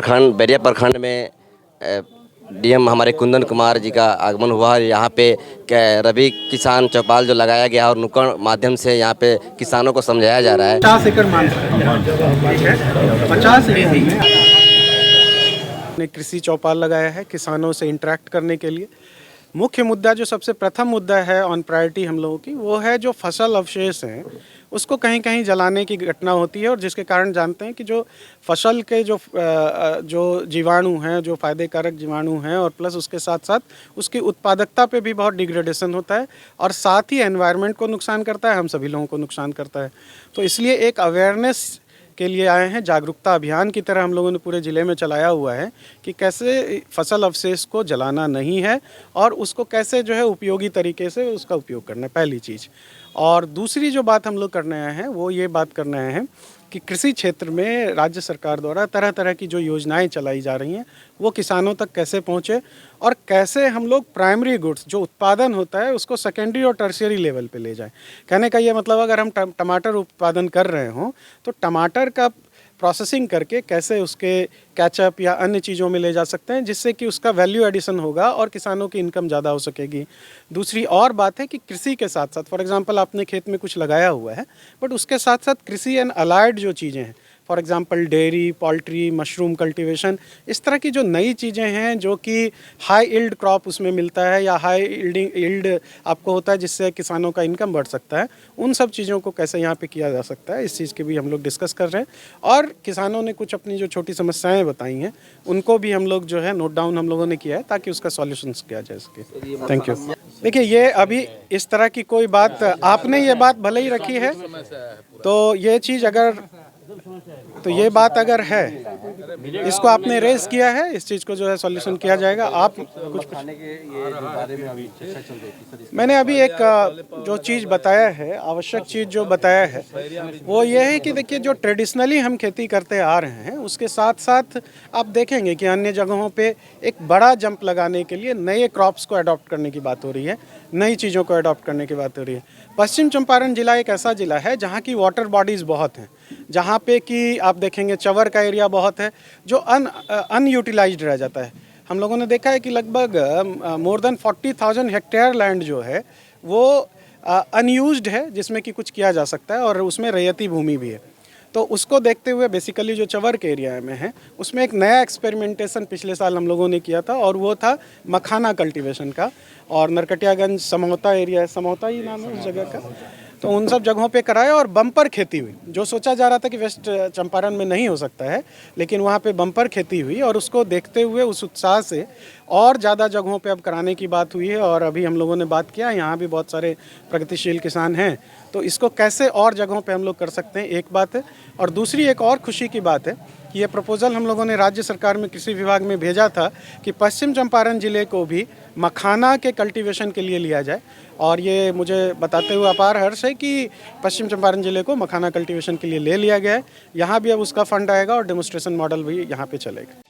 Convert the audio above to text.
प्रखंड बैरिया प्रखंड में डीएम हमारे कुंदन कुमार जी का आगमन हुआ है। यहाँ पे रबी किसान चौपाल जो लगाया गया और नुक्कड़ माध्यम से यहाँ पे किसानों को समझाया जा रहा है। 50 एकड़ मान ठीक है, 50 एकड़ में कृषि चौपाल लगाया है किसानों से इंटरेक्ट करने के लिए। मुख्य मुद्दा जो सबसे प्रथम मुद्दा है ऑन प्रायोरिटी हम लोगों की, वो है जो फसल अवशेष हैं उसको कहीं कहीं जलाने की घटना होती है, और जिसके कारण जानते हैं कि जो फसल के जो जीवाणु हैं, जो फायदे कारक जीवाणु हैं, और प्लस उसके साथ साथ उसकी उत्पादकता पे भी बहुत डिग्रेडेशन होता है, और साथ ही एनवायरनमेंट को नुकसान करता है, हम सभी लोगों को नुकसान करता है। तो इसलिए एक अवेयरनेस के लिए आए हैं, जागरूकता अभियान की तरह हम लोगों ने पूरे ज़िले में चलाया हुआ है कि कैसे फसल अवशेष को जलाना नहीं है और उसको कैसे जो है उपयोगी तरीके से उसका उपयोग करना है, पहली चीज़। और दूसरी जो बात हम लोग करने आए हैं वो ये बात करने आए हैं कि कृषि क्षेत्र में राज्य सरकार द्वारा तरह तरह की जो योजनाएं चलाई जा रही हैं वो किसानों तक कैसे पहुंचे, और कैसे हम लोग प्राइमरी गुड्स जो उत्पादन होता है उसको सेकेंडरी और टर्शियरी लेवल पे ले जाएं। कहने का ये मतलब, अगर हम टमाटर उत्पादन कर रहे हों तो टमाटर का प्रोसेसिंग करके कैसे उसके कैचअप या अन्य चीज़ों में ले जा सकते हैं, जिससे कि उसका वैल्यू एडिशन होगा और किसानों की इनकम ज़्यादा हो सकेगी। दूसरी और बात है कि कृषि के साथ साथ, फॉर एग्जांपल आपने खेत में कुछ लगाया हुआ है, बट उसके साथ साथ कृषि एंड अलाइड जो चीज़ें हैं, for example dairy, poultry, mushroom cultivation, इस तरह की जो नई चीज़ें हैं जो कि हाई यील्ड क्रॉप उसमें मिलता है या हाई यील्ड आपको होता है, जिससे किसानों का इनकम बढ़ सकता है, उन सब चीज़ों को कैसे यहाँ पे किया जा सकता है, इस चीज़ की भी हम लोग डिस्कस कर रहे हैं। और किसानों ने कुछ अपनी जो छोटी समस्याएं बताई हैं उनको भी हम लोग जो है नोट डाउन हम लोगों ने किया है, ताकि उसका सॉल्यूशन किया जाए इसके। Thank you. देखिए, ये अभी इस तरह की कोई बात, आपने ये बात भले ही रखी है, तो ये चीज़ अगर, तो ये बात अगर है, इसको आपने रेस किया है, इस चीज़ को जो है सॉल्यूशन किया जाएगा। आप कुछ मैंने अभी एक जो चीज़ बताया है, आवश्यक चीज़ जो बताया है वो ये है कि देखिए, जो ट्रेडिशनली हम खेती करते आ रहे हैं उसके साथ साथ आप देखेंगे कि अन्य जगहों पे एक बड़ा जंप लगाने के लिए नए क्रॉप्स को अडॉप्ट करने की बात हो रही है, नई चीज़ों को अडॉप्ट करने की बात हो रही है। पश्चिम चंपारण जिला एक ऐसा जिला है जहाँ की वाटर बॉडीज़ बहुत हैं, जहाँ पे कि आप देखेंगे चवर का एरिया बहुत है जो अनयूटिलाइज्ड रह जाता है। हम लोगों ने देखा है कि लगभग मोर देन 40,000 हेक्टेयर लैंड जो है वो अनयूज्ड है, जिसमें कि कुछ किया जा सकता है, और उसमें रैयती भूमि भी है। तो उसको देखते हुए बेसिकली जो चवर के एरिया में है उसमें एक नया एक्सपेरिमेंटेशन पिछले साल हम लोगों ने किया था, और वो था मखाना कल्टीवेशन का। और नरकटियागंज समौता एरिया है, समौता ही नाम है उस जगह का, तो उन सब जगहों पे कराया और बम्पर खेती हुई। जो सोचा जा रहा था कि वेस्ट चंपारण में नहीं हो सकता है, लेकिन वहाँ पे बम्पर खेती हुई, और उसको देखते हुए उस उत्साह से और ज़्यादा जगहों पे अब कराने की बात हुई है। और अभी हम लोगों ने बात किया, यहाँ भी बहुत सारे प्रगतिशील किसान हैं, तो इसको कैसे और जगहों पे हम लोग कर सकते हैं, एक बात है। और दूसरी एक और खुशी की बात है कि ये प्रपोज़ल हम लोगों ने राज्य सरकार में कृषि विभाग में भेजा था कि पश्चिम चंपारण ज़िले को भी मखाना के कल्टीवेशन के लिए लिया जाए, और ये मुझे बताते हुए अपार हर्ष है कि पश्चिम चंपारण ज़िले को मखाना कल्टीवेशन के लिए ले लिया गया है। यहाँ भी अब उसका फंड आएगा और डेमोन्स्ट्रेशन मॉडल भी यहाँ पे चलेगा।